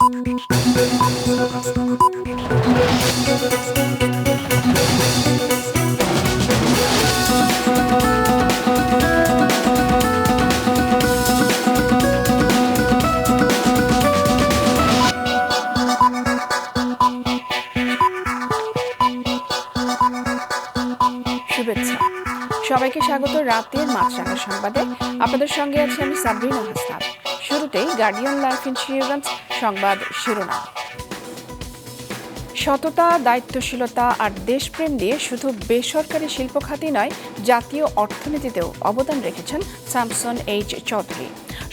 শুভেচ্ছা, সবাইকে স্বাগত রাতের মাছরাঙা সংবাদে। আপনাদের সঙ্গে আছি আমি সাবরিনা হাসনাত। শুরুতেই গার্ডিয়ান লাইফ ইন্স্যুরেন্স সংবাদ শিরোনাম। সততা, দায়িত্বশীলতা আর দেশপ্রেম দিয়ে শুধু বেসরকারি শিল্প খাতই নয়, জাতীয় অর্থনীতিতেও অবদান রেখেছেন স্যামসন এইচ চৌধুরী।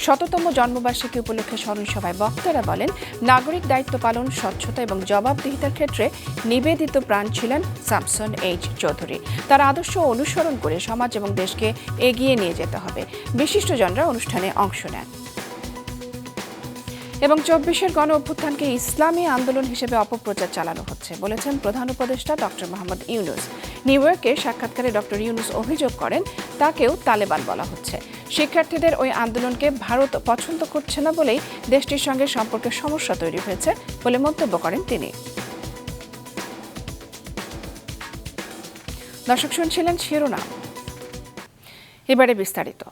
১০০তম জন্মবার্ষিকী উপলক্ষে স্মরণ সভায় বক্তারা বলেন, নাগরিক দায়িত্ব পালন, স্বচ্ছতা এবং জবাবদিহিতার ক্ষেত্রে নিবেদিত প্রাণ ছিলেন স্যামসন এইচ চৌধুরী। তার আদর্শ অনুসরণ করে সমাজ এবং দেশকে এগিয়ে নিয়ে যেতে হবে। বিশিষ্টজনরা অনুষ্ঠানে অংশ নেন এবং ২৪-এর গণ অভ্যুত্থানকে ইসলামী আন্দোলন হিসেবে অপপ্রচার চালানো হচ্ছে বলেছেন প্রধান উপদেষ্টা ডক্টর মোহাম্মদ ইউনূস। নিউ ইয়র্কে সাক্ষাৎকারে ডক্টর ইউনূস অভিযোগ করেন, তাকেও তালেবান বলা হচ্ছে। শিক্ষার্থীদের ওই আন্দোলনকে ভারত পছন্দ করছে না বলেই দেশটির সঙ্গে সম্পর্কের সমস্যা তৈরি হয়েছে বলে মন্তব্য করেন তিনি। দর্শক শুনছিলেন শিরোনাম, এবারে বিস্তারিত।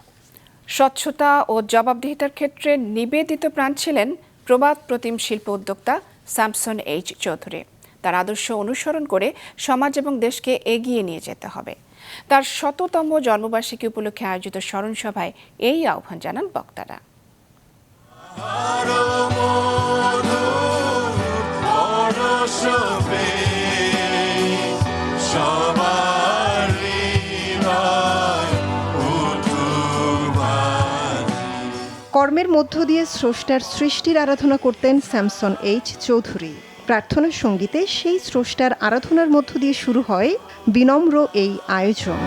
স্বচ্ছতা ও জবাবদিহিতার ক্ষেত্রে নিবেদিত প্রাণ ছিলেন প্রবাদ প্রতিম শিল্প উদ্যোক্তা স্যামসন এইচ চৌধুরী। তার আদর্শ অনুসরণ করে সমাজ এবং দেশকে এগিয়ে নিয়ে যেতে হবে। তার ১০০তম জন্মবার্ষিকী উপলক্ষে আয়োজিত স্মরণ সভায় এই আহ্বান জানান বক্তারা। কর্মের মধ্য দিয়ে স্রষ্টার সৃষ্টির আরাধনা করতেন স্যামসন এইচ চৌধুরী। প্রার্থনা সঙ্গীতে সেই স্রষ্টার আরাধনার মধ্য দিয়ে শুরু হয় বিনম্র এই আয়োজন।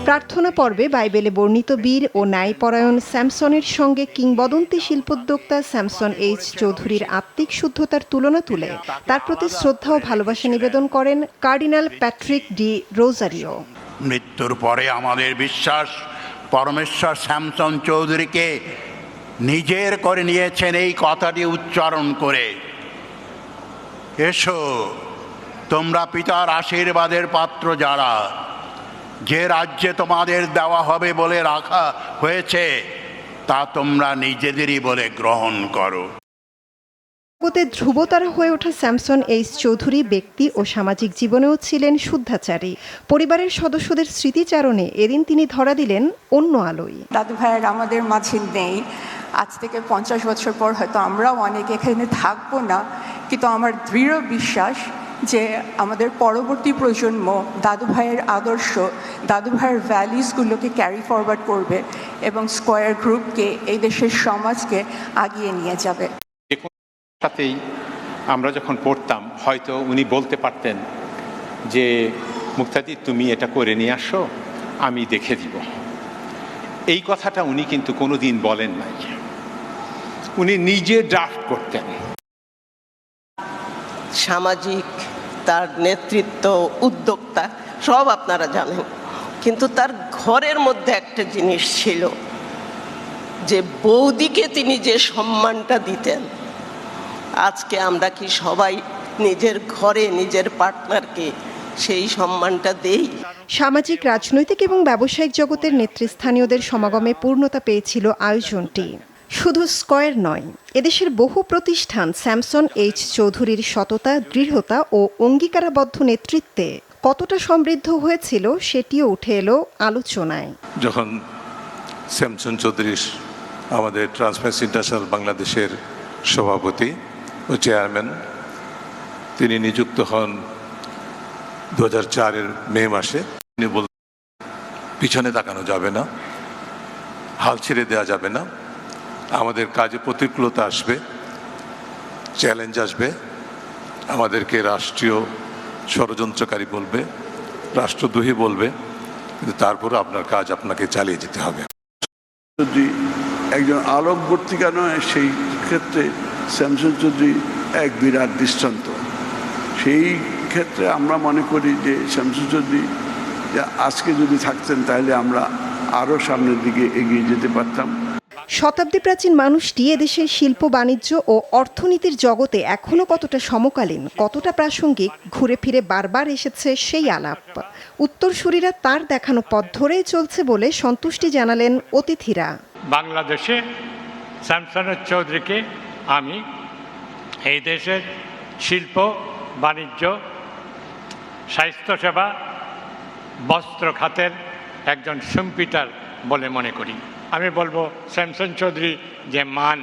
প্রার্থনা পর্বে বাইবেলে বর্ণিত বীর ও ন্যায়পরায়ণ স্যামসনের সঙ্গে কিংবদন্তি শিল্পোদ্যোক্তা স্যামসন এইচ চৌধুরীর আত্মিক শুদ্ধতার তুলনা তুলে তার প্রতি শ্রদ্ধা ও ভালোবাসা নিবেদন করেন কার্ডিনাল প্যাট্রিক ডি রোজারিও। মৃত্যুর পরে আমাদের বিশ্বাস পরমেশ্বর স্যামসন চৌধুরীকে নিজের করে নিয়েছেন এই কথাটি উচ্চারণ করে, এসো তোমরা পিতার আশীর্বাদের পাত্র যারা, যে রাজ্যে তোমাদের দেওয়া হবে বলে রাখা হয়েছে তা তোমরা নিজেদেরই বলে গ্রহণ করো। জগতে ধ্রুবতারা হয়ে ওঠা স্যামসন এইচ চৌধুরী ব্যক্তি ও সামাজিক জীবনেও ছিলেন শুদ্ধাচারী। পরিবারের সদস্যদের স্মৃতিচারণে এদিন তিনি ধরা দিলেন অন্য আলোয়। দাদু ভাইয়ের আমাদের মাঝে নেই, আজ থেকে ৫০ বছর পর হয়তো আমরাও অনেকে এখানে থাকবো না, কিন্তু আমার দৃঢ় বিশ্বাস যে আমাদের পরবর্তী প্রজন্ম দাদু ভাইয়ের আদর্শ, দাদু ভাইয়ের ভ্যালিউসগুলোকে ক্যারি ফরওয়ার্ড করবে এবং স্কয়ার গ্রুপকে, এই দেশের সমাজকে আগিয়ে নিয়ে যাবে। সাথেই আমরা যখন পড়তাম হয়তো উনি বলতে পারতেন যে মুক্তাদি তুমি এটা করে নিয়ে আসো, আমি দেখে দিব। এই কথাটা উনি কিন্তু কোনোদিন বলেন নাই, উনি নিজে ড্রাফট করতেন। সামাজিক তার নেতৃত্ব, উদ্যোক্তা সব আপনারা জানেন, কিন্তু তার ঘরের মধ্যে একটা জিনিস ছিল যে বৌদিকে তিনি যে সম্মানটা দিতেন, আজকে আমরা কি সবাই নিজের ঘরে নিজের পার্টনারকে সেই সম্মানটা দেই? সামাজিক, রাজনৈতিক এবং ব্যবসায়িক জগতের নেতৃস্থানীয়দের সমাগমে পূর্ণতা পেয়েছিল আয়োজনটি। শুধু স্কয়ার নয়, এদেশের বহু প্রতিষ্ঠান স্যামসন এইচ চৌধুরীর সততা, দৃঢ়তা ও অঙ্গীকারাবদ্ধ নেতৃত্বে কতটা সমৃদ্ধ হয়েছিল সেটিও উঠে এলো আলোচনায়। যখন স্যামসন চৌধুরী আমাদের ট্রান্সপারেন্সি ইন্টারন্যাশনাল বাংলাদেশের সভাপতি ও চেয়ারম্যান, তিনি নিযুক্ত হন 2004-এর মে মাসে। তিনি বললেন, পিছনে তাকানো যাবে না, হাল ছেড়ে দেওয়া যাবে না, আমাদের কাজে প্রতিকূলতা আসবে, চ্যালেঞ্জ আসবে, আমাদেরকে রাষ্ট্রীয় ষড়যন্ত্রকারী বলবে, রাষ্ট্রদ্রোহী বলবে, কিন্তু তারপরে আপনার কাজ আপনাকে চালিয়ে যেতে হবে। যদি একজন আলোকবর্তিকা নয়, সেই ক্ষেত্রে স্যামসন চৌধুরী এক বিরাট দৃষ্টান্ত। সেই ক্ষেত্রে আমরা মনে করি যে শামসুল চৌধুরী আজকে যদি থাকতেন তাহলে আমরা আরও সামনের দিকে এগিয়ে যেতে পারতাম। শতাব্দী প্রাচীন মানুষটি এদেশের শিল্প বাণিজ্য ও অর্থনীতির জগতে এখনো কতটা সমকালীন, কতটা প্রাসঙ্গিক, ঘুরে ফিরে বারবার এসেছে সেই আলাপ। উত্তরসূরিরা তার দেখানো পথ ধরেই চলছে বলে সন্তুষ্টি জানালেন অতিথিরা। বাংলাদেশে শামসুন চৌধুরীকে আমি এই দেশের শিল্প বাণিজ্য, স্বাস্থ্যসেবা, বস্ত্র খাতের একজন সম্পিটার বলে মনে করি। আমি বলবো শামসুন চৌধুরী যে মান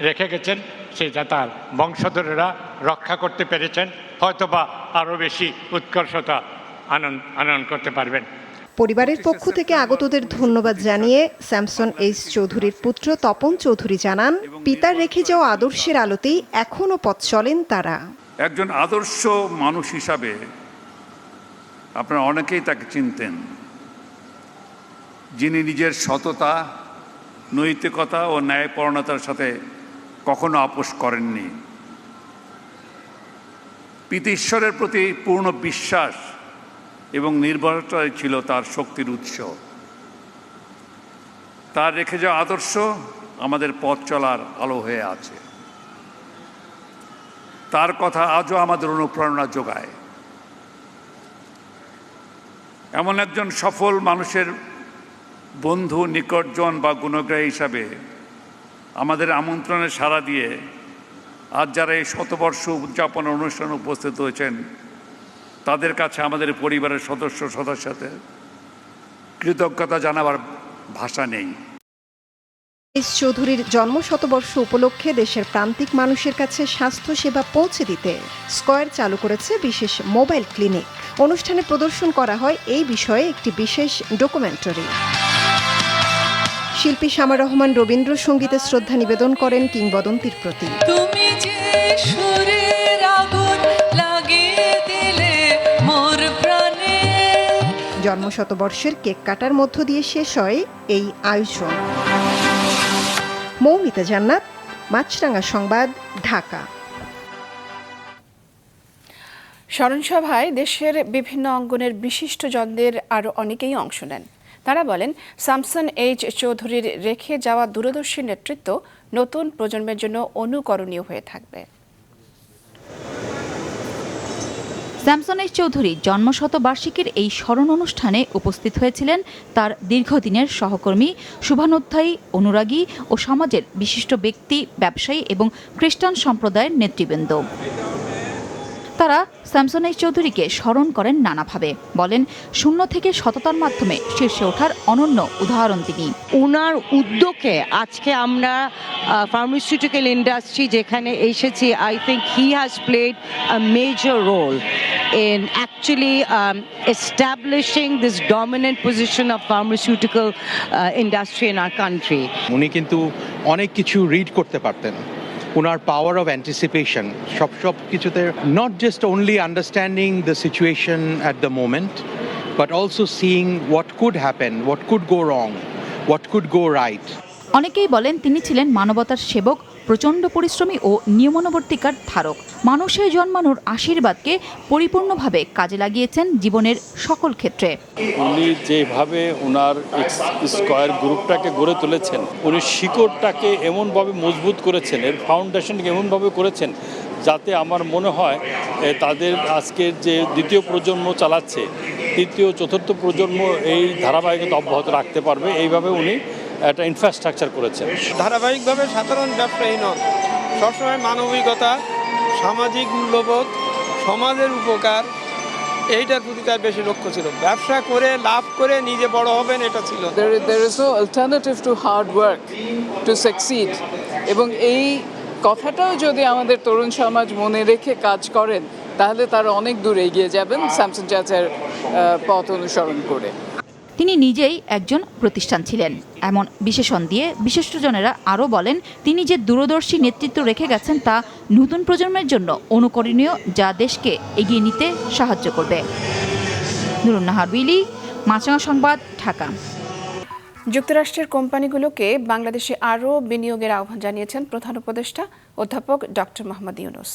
রেখে গেছেন সেটা তার বংশধরেরা রক্ষা করতে পেরেছেন, হয়তোবা আরও বেশি উৎকর্ষতা আনয়ন করতে পারবেন। পরিবারের পক্ষ থেকে আগতদের ধন্যবাদ জানিয়ে স্যামসন এইচ চৌধুরীর পুত্র তপন চৌধুরী জানান, পিতার রেখে যাওয়া আদর্শের আলোতেই এখনো পথ চলেন তারা। একজন আদর্শ মানুষ হিসাবে আপনারা অনেকেই তাকে চিনতেন, যিনি নিজের সততা, নৈতিকতা ও ন্যায়পরায়ণতার সাথে কখনো আপোষ করেননি। পিতা ঈশ্বরের প্রতি পূর্ণ বিশ্বাস এবং নির্ভরতাই ছিল তার শক্তির উৎস। তার রেখে যাওয়া আদর্শ আমাদের পথ চলার আলো হয়ে আছে। তার কথা আজও আমাদের অনুপ্রেরণা যোগায়। এমন একজন সফল মানুষের বন্ধু, নিকটজন বা গুণগ্রাহী হিসাবে আমাদের আমন্ত্রণে সাড়া দিয়ে আজ যারা এই শতবর্ষ উদযাপনের অনুষ্ঠানে উপস্থিত হয়েছেন, তাদের কাছে আমাদের পরিবারের সদস্যদের কৃতজ্ঞতা জানাবার ভাষা নেই। এইচ চৌধুরীর জন্ম শতবর্ষ উপলক্ষে দেশের প্রান্তিক মানুষের কাছে স্বাস্থ্য সেবা পৌঁছে দিতে স্কয়ার চালু করেছে বিশেষ মোবাইল ক্লিনিক। অনুষ্ঠানে প্রদর্শন করা হয় এই বিষয়ে একটি বিশেষ ডকুমেন্টারি। শিল্পী শামা রহমান রবীন্দ্রসঙ্গীতে শ্রদ্ধা নিবেদন করেন কিংবদন্তির প্রতি। তুমি যে সুরের আগুন লাগিয়ে দিলে মোর প্রাণে। জন্মশতবর্ষের কেক কাটার মধ্য দিয়ে শেষ হয় এই আয়োজন। মৌমিতা জান্নাত, মাছরাঙা সংবাদ, ঢাকা। স্মরণসভায় দেশের বিভিন্ন অঙ্গনের বিশিষ্টজনদের আরও অনেকেই অংশ নেন। তারা বলেন, শামসুন এইচ চৌধুরীর রেখে যাওয়া দূরদর্শী নেতৃত্ব নতুন প্রজন্মের জন্য অনুকরণীয় হয়ে থাকবে। শামসুন এইচ চৌধুরী জন্মশতবার্ষিকীর এই স্মরণ অনুষ্ঠানে উপস্থিত হয়েছিলেন তার দীর্ঘদিনের সহকর্মী, শুভানুধ্যায়ী, অনুরাগী ও সমাজের বিশিষ্ট ব্যক্তি, ব্যবসায়ী এবং খ্রিস্টান সম্প্রদায়ের নেতৃবৃন্দ। তারা শামসুন এইচ চৌধুরীকে স্মরণ করেন নানাভাবে। বলেন, শূন্য থেকে সততার মাধ্যমে শীর্ষে ওঠার অনন্য উদাহরণ তিনি। ওনার উদ্যোগে আজকে আমরা ফার্মাসিউটিক্যাল ইন্ডাস্ট্রি যেখানে এসেছি, I think he has played a major role in actually establishing this dominant position of pharmaceutical industry in our country. উনি কিন্তু অনেক কিছু রিড করতে পারতেন। ওনার পাওয়ার অফ অ্যান্টিসিপেশন সব কিছুতে not just only understanding the situation at the moment, but also seeing what could happen, what could go wrong, what could go right. অনেকেই বলেন তিনি ছিলেন মানবতার সেবক, প্রচণ্ড পরিশ্রমী ও নিয়মানুবর্তিকার ধারক। মানুষের জন্মানোর আশীর্বাদকে পরিপূর্ণভাবে কাজে লাগিয়েছেন জীবনের সকল ক্ষেত্রে। উনি যেভাবে ওনার স্কয়ার গ্রুপটাকে গড়ে তুলেছেন, উনি শিকড়টাকে এমনভাবে মজবুত করেছেন, এর ফাউন্ডেশনকে এমনভাবে করেছেন যাতে আমার মনে হয় তাদের আজকের যে দ্বিতীয় প্রজন্ম চালাচ্ছে, তৃতীয় চতুর্থ প্রজন্ম এই ধারাবাহিকতা অব্যাহত রাখতে পারবে। এইভাবে উনি একটা ইনফ্রাস্ট্রাকচার করেছেন। ধারাবাহিকভাবে সাধারণ ব্যবসায়ী নন, সবসময় মানবিকতা, সামাজিক মূল্যবোধ, সমাজের উপকার, এইটার প্রতি তার বেশি লক্ষ্য ছিল। ব্যবসা করে লাভ করে নিজে বড় হবেন, এটা ছিল। There is no alternative to hard work to succeed. এবং এই কথাটাও যদি আমাদের তরুণ সমাজ মনে রেখে কাজ করেন, তাহলে তারা অনেক দূর এগিয়ে যাবেন শামসুন চাচার পথ অনুসরণ করে। তিনি নিজেই একজন প্রতিষ্ঠান ছিলেন এমন বিশেষণ দিয়ে বিশিষ্টজনেরা আরও বলেন, তিনি যে দূরদর্শী নেতৃত্ব রেখে গেছেন তা নতুন প্রজন্মের জন্য অনুকরণীয়, যা দেশকে এগিয়ে নিতে সাহায্য করবে। নুরুন নাহার উইলি, মাছরাঙা সংবাদ, ঢাকা। যুক্তরাষ্ট্রের কোম্পানিগুলোকে বাংলাদেশে আরও বিনিয়োগের আহ্বান জানিয়েছেন প্রধান উপদেষ্টা অধ্যাপক ডক্টর মোহাম্মদ ইউনূস।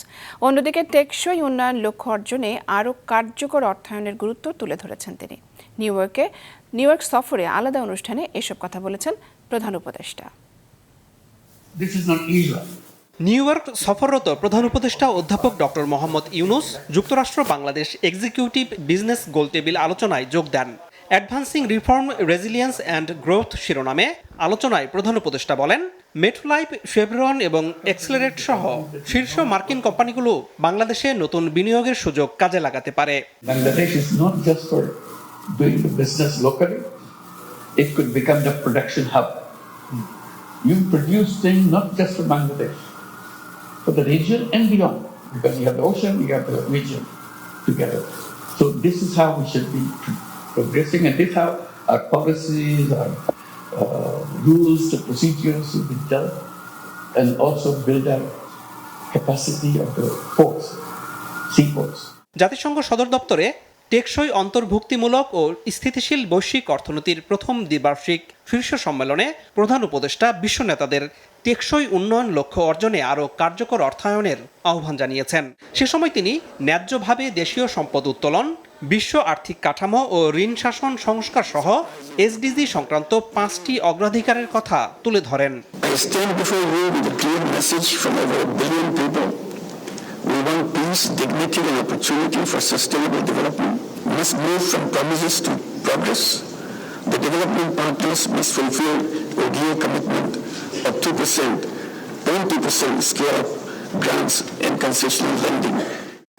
অন্যদিকে টেকসই উন্নয়ন লক্ষ্য অর্জনে আরও কার্যকর অর্থায়নের গুরুত্ব তুলে ধরেছেন তিনি। নিউ ইয়র্ক সফরে আলাদা অনুষ্ঠানে এসব কথা বলেছেন প্রধান উপদেষ্টা। নিউ ইয়র্ক সফররত প্রধান উপদেষ্টা অধ্যাপক ডক্টর মোহাম্মদ ইউনূস যুক্তরাষ্ট্র বাংলাদেশ এক্সিকিউটিভ বিজনেস গোলটেবিল আলোচনায় যোগ দেন। Advancing reform resilience and growth শিরোনামে আলোচনায় প্রধান উপদেষ্টা বলেন, মেট্রোলাইফ, শেভরন এবং এক্সেলারেট সহ শীর্ষ মার্কিন কোম্পানিগুলো বাংলাদেশে নতুন বিনিয়োগের সুযোগ কাজে লাগাতে পারে। Bangladesh is not just for doing the business locally, it could become the production hub. You produce things not just for Bangladesh, for the region and beyond, because you have the ocean, you have the region together. So this is how we should be progressing, and this is how our policies, our rules, the procedures will be done, and also build our capacity of the ports, seaports. জাতিসংঘ সদর দপ্তরে টেকসই অন্তর্ভুক্তিমূলক ও স্থিতিশীল বৈশ্বিক অর্থনীতির প্রথম দ্বিবার্ষিক শীর্ষ সম্মেলনে প্রধান উপদেষ্টা বিশ্ব নেতাদের টেকসই উন্নয়ন লক্ষ্য অর্জনে আরও কার্যকর অর্থায়নের আহ্বান জানিয়েছেন। সে সময় তিনি ন্যায্যভাবে দেশীয় সম্পদ উত্তোলন, বিশ্ব আর্থিক কাঠামো ও ঋণ শাসন সংস্কার সহ এসডিজি সংক্রান্ত 5টি অগ্রাধিকারের কথা তুলে ধরেন। We want peace, dignity and opportunity for sustainable development. We must move from promises to progress. The development partners must fulfill ODA commitment of 2%, 20% scale-up grants and concessional lending.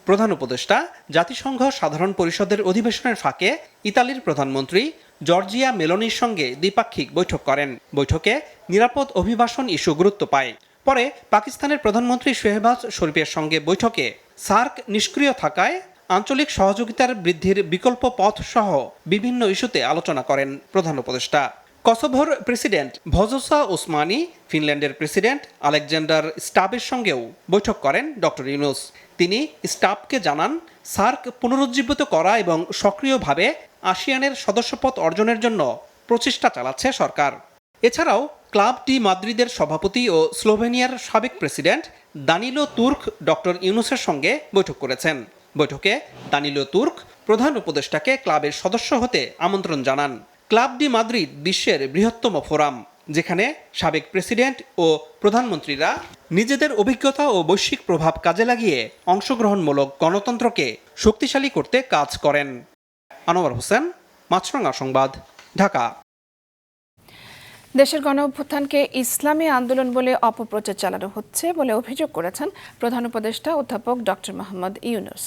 প্রধান উপদেষ্টা জাতিসংঘ সাধারণ পরিষদের অধিবেশনের ফাঁকে ইতালির প্রধানমন্ত্রী জর্জিয়া মেলোনির সঙ্গে দ্বিপাক্ষিক বৈঠক করেন। বৈঠকে নিরাপদ অভিবাসন ইস্যু গুরুত্ব পায়। পরে পাকিস্তানের প্রধানমন্ত্রী শেহবাজ শরীফের সঙ্গে বৈঠকে সার্ক নিষ্ক্রিয় থাকায় আঞ্চলিক সহযোগিতার বৃদ্ধির বিকল্প পথ সহ বিভিন্ন ইস্যুতে আলোচনা করেন প্রধান উপদেষ্টা। কসোভোর প্রেসিডেন্ট ভজোসা ওসমানি, ফিনল্যান্ডের প্রেসিডেন্ট আলেকজান্ডার স্টাবের সঙ্গেও বৈঠক করেন ডক্টর ইউনূস। তিনি স্টাবকে জানান, সার্ক পুনরুজ্জীবিত করা এবং সক্রিয়ভাবে আসিয়ানের সদস্যপদ অর্জনের জন্য প্রচেষ্টা চালাচ্ছে সরকার। এছাড়াও ক্লাব ডি মাদ্রিদের সভাপতি ও স্লোভেনিয়ার সাবেক প্রেসিডেন্ট দানিলো তুর্ক ডক্টর ইউনূসের সঙ্গে বৈঠক করেছেন। বৈঠকে দানিলো তুর্ক প্রধান উপদেষ্টাকে ক্লাবের সদস্য হতে আমন্ত্রণ জানান। ক্লাব ডি মাদ্রিদ বিশ্বের বৃহত্তম ফোরাম, যেখানে সাবেক প্রেসিডেন্ট ও প্রধানমন্ত্রীরা নিজেদের অভিজ্ঞতা ও বৈশ্বিক প্রভাব কাজে লাগিয়ে অংশগ্রহণমূলক গণতন্ত্রকে শক্তিশালী করতে কাজ করেন। আনোয়ার হোসেন, মাছরাঙা সংবাদ, ঢাকা। দেশের গণ অভ্যুত্থানকে ইসলামী আন্দোলন বলে অপপ্রচার চালানো হচ্ছে বলে অভিযোগ করেছেন প্রধান উপদেষ্টা অধ্যাপক ডক্টর মোহাম্মদ ইউনূস।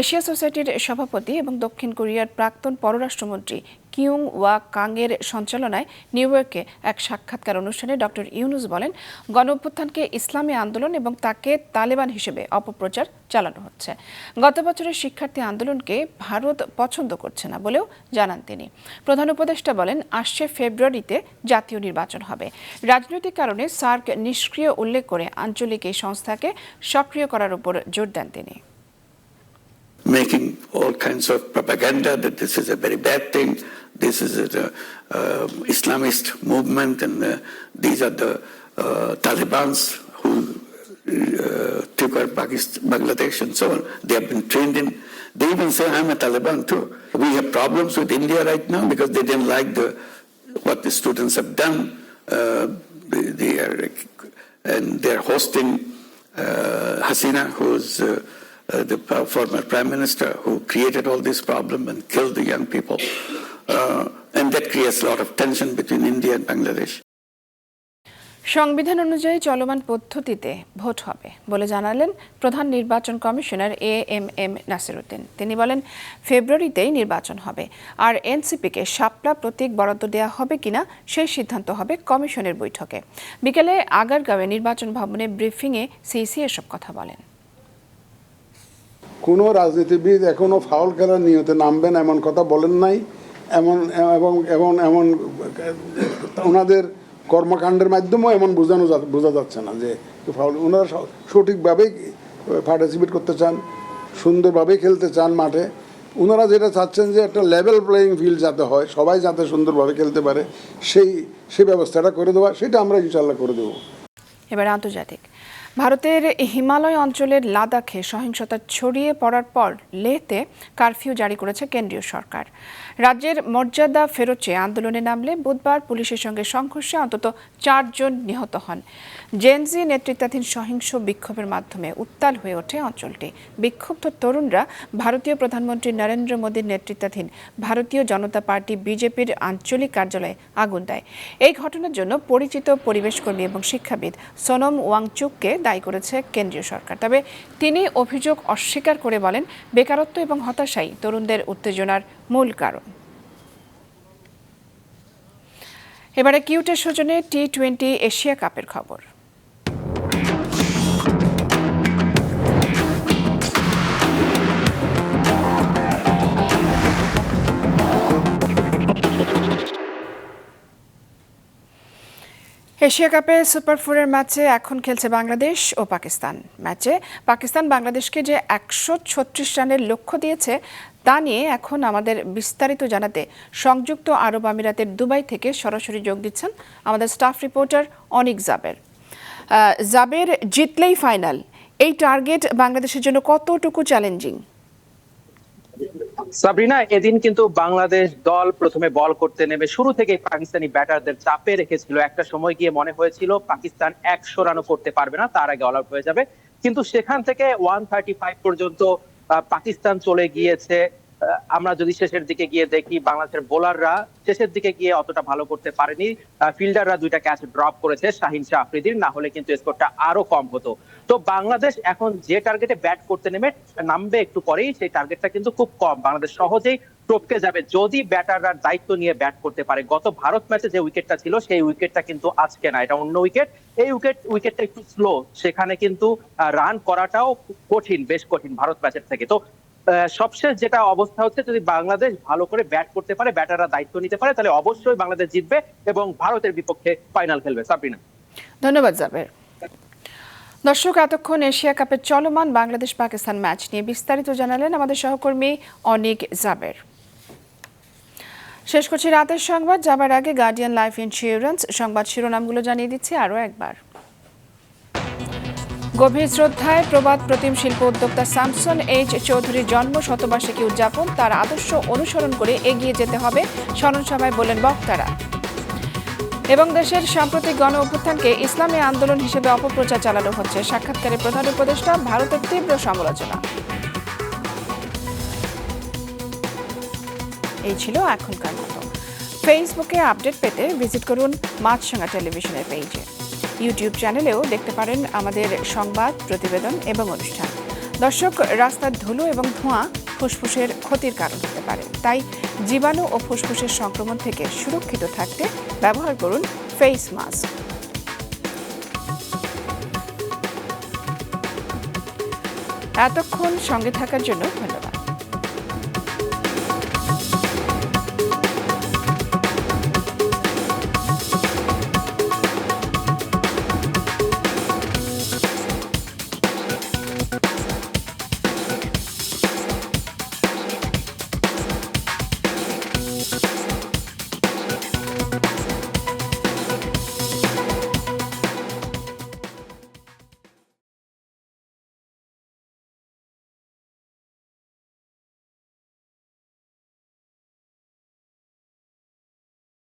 এশিয়া সোসাইটির সভাপতি এবং দক্ষিণ কোরিয়ার প্রাক্তন পররাষ্ট্রমন্ত্রী কিউং ওয়া কাংয়ের সঞ্চালনায় নিউ ইয়র্কে এক সাক্ষাৎকার অনুষ্ঠানে ডক্টর ইউনূস বলেন, গণ অভ্যুত্থানকে ইসলামী আন্দোলন এবং তাকে তালেবান হিসেবে অপপ্রচার চালানো হচ্ছে। গত বছরের শিক্ষার্থী আন্দোলনকে ভারত পছন্দ করছে না বলেও জানান তিনি। প্রধান উপদেষ্টা বলেন, আসছে ফেব্রুয়ারিতে জাতীয় নির্বাচন হবে। রাজনৈতিক কারণে সার্ক নিষ্ক্রিয় উল্লেখ করে আঞ্চলিক এই সংস্থাকে সক্রিয় করার উপর জোর দেন তিনি। Making all kinds of propaganda that this is a very bad thing, this is an Islamist movement, and these are the Talibans who took over Bangladesh and so on. They have been trained in. They even say, I'm a Taliban too. We have problems with India right now because they didn't like what the students have done. They're hosting Hasina, who's the former prime minister, who created all this problem and killed the young people. And that creates a lot of tension between India and Bangladesh. সংবিধান অনুযায়ী চলমান পদ্ধতিতে vote হবে বলে জানালেন প্রধান নির্বাচন commissioner AMM Nasiruddin. তিনি বলেন, ফেব্রুয়ারিতেই নির্বাচন হবে, আর এনসিপিকে শাপলা প্রতীক বরাদ্দ দেওয়া হবে কিনা সেই সিদ্ধান্ত হবে কমিশনের বৈঠকে। বিকেলে আগারগাঁওয়ে নির্বাচন ভবনে ব্রিফিংয়ে সিইসি এসব কথা বলেন। কোনো রাজনীতিবিদ এখনো ফাউল খেলার নিয়তে নামবেন এমন কথা বলেন নাই, এমন ওনাদের কর্মকাণ্ডের মাধ্যমেও এমন বোঝা যাচ্ছে না যে ফাউল। ওনারা সঠিকভাবেই পার্টিসিপেট করতে চান, সুন্দরভাবেই খেলতে চান মাঠে, ওনারা যেটা চাচ্ছেন যে একটা লেভেল প্লেয়িং ফিল্ড যাতে হয়, সবাই যাতে সুন্দরভাবে খেলতে পারে, সেই ব্যবস্থাটা করে দেওয়া, সেটা আমরা ইনশাল্লাহ করে দেবো। এবার আন্তর্জাতিক। ভারতের হিমালয় অঞ্চলের লাদাখে সহিংসতা ছড়িয়ে পড়ার পর লেহতে কারফিউ জারি করেছে কেন্দ্রীয় সরকার। রাজ্যের মর্যাদা ফেরত চেয়ে আন্দোলনে নামলে বুধবার পুলিশের সঙ্গে সংঘর্ষে অন্তত 4 জন নিহত হন। জেনজি নেতৃত্বাধীন সহিংস বিক্ষোভের মাধ্যমে উত্তাল হয়ে ওঠে অঞ্চলটি। বিক্ষুব্ধ তরুণরা ভারতীয় প্রধানমন্ত্রী নরেন্দ্র মোদীর নেতৃত্বাধীন ভারতীয় জনতা পার্টি বিজেপির আঞ্চলিক কার্যালয়ে আগুন দেয়। এই ঘটনার জন্য পরিচিত পরিবেশকর্মী এবং শিক্ষাবিদ সোনম ওয়াংচুককে দায়ী করেছে কেন্দ্রীয় সরকার। তবে তিনি অভিযোগ অস্বীকার করে বলেন, বেকারত্ব এবং হতাশাই তরুণদের উত্তেজনার মূল কারণ। এবারে কিউটের সৌজন্যে টি-20 এশিয়া কাপের খবর। এশিয়া কাপে সুপার 4-এর ম্যাচে এখন খেলছে বাংলাদেশ ও পাকিস্তান। ম্যাচে পাকিস্তান বাংলাদেশকে যে 136 রানের লক্ষ্য দিয়েছে তা নিয়ে এখন আমাদের বিস্তারিত জানাতে সংযুক্ত আরব আমিরাতের দুবাই থেকে সরাসরি যোগ দিচ্ছেন আমাদের স্টাফ রিপোর্টার অনিক জাবের। জাবের, জিতলেই ফাইনাল, এই টার্গেট বাংলাদেশের জন্য কতটুকু চ্যালেঞ্জিং? সাবরিনা, এদিন কিন্তু বাংলাদেশ দল প্রথমে বল করতে নেমে শুরু থেকেই পাকিস্তানি ব্যাটারদের চাপে রেখেছিল। একটা সময় গিয়ে মনে হয়েছিল পাকিস্তান 100 রানও করতে পারবে না, তার আগে অল আউট হয়ে যাবে। কিন্তু সেখান থেকে 135 পর্যন্ত পাকিস্তান চলে গিয়েছে। আমরা যদি শেষের দিকে গিয়ে দেখি, বাংলাদেশের বোলাররা শেষের দিকে গিয়ে অতটা ভালো করতে পারেনি। ফিল্ডাররা 2টা ক্যাচ ড্রপ করেছে শাহিন শাহ আফ্রিদির, না হলে কিন্তু স্কোরটা আরো কম হতো। তো বাংলাদেশ এখন যে টার্গেটে ব্যাট করতে নামবে একটু পরেই, সেই টার্গেটটা কিন্তু খুব কম। বাংলাদেশ সহজেই টপকে যাবে যদি ব্যাটাররা দায়িত্ব নিয়ে ব্যাট করতে পারে। গত ভারত ম্যাচে যে উইকেটটা ছিল সেই উইকেটটা কিন্তু আজকে না, এটা অন্য উইকেট। এই উইকেটটা একটু স্লো, সেখানে কিন্তু রান করাটাও কঠিন, বেশ কঠিন ভারত ম্যাচের থেকে। তো সবশেষ যেটা অবস্থা হচ্ছে, যদি বাংলাদেশ ভালো করে ব্যাট করতে পারে, ব্যাটাররা দায়িত্ব নিতে পারে, তাহলে অবশ্যই বাংলাদেশ জিতবে এবং ভারতের বিপক্ষে ফাইনাল খেলবে। সাবরিনা, ধন্যবাদ জাবের। দর্শক, এতক্ষণ এশিয়া কাপের চলমান বাংলাদেশ পাকিস্তান ম্যাচ নিয়ে বিস্তারিত জানালেন আমাদের সহকর্মী অনিক জাবের। শেষ করছি রাতের সংবাদ। যাবার আগে গার্ডিয়ান লাইফ ইন্স্যুরেন্স সংবাদ শিরোনামগুলো জানিয়ে দিচ্ছি আরও একবার। গভীর শ্রদ্ধায় প্রবাদ প্রতিম শিল্প উদ্যোক্তা স্যামসন এইচ চৌধুরীর জন্ম শতবার্ষিকী উদযাপন, তার আদর্শ অনুসরণ করে এগিয়ে যেতে হবে, স্মরণ সভায় বললেন বক্তারা। এবং দেশের সাম্প্রতিক গণ অভ্যুত্থানকে ইসলামী আন্দোলন হিসেবে অপপ্রচার চালানো হচ্ছে, সাক্ষাৎকারে প্রধান উপদেষ্টা ভারতের তীব্র সমালোচনা। এই ছিল এখনকার মতো। ফেসবুকে আপডেট পেতে ভিজিট করুন মাছরাঙা টেলিভিশনের পেজে। ইউটিউব চ্যানেলেও দেখতে পারেন আমাদের সংবাদ, প্রতিবেদন এবং অনুষ্ঠান। দর্শক, রাস্তার ধুলো এবং ধোঁয়া ফুসফুসের ক্ষতির কারণ হতে পারে, তাই জীবাণু ও ফুসফুসের সংক্রমণ থেকে সুরক্ষিত থাকতে ব্যবহার করুন ফেস মাস্ক। এতক্ষণ সঙ্গে থাকার জন্য ধন্যবাদ।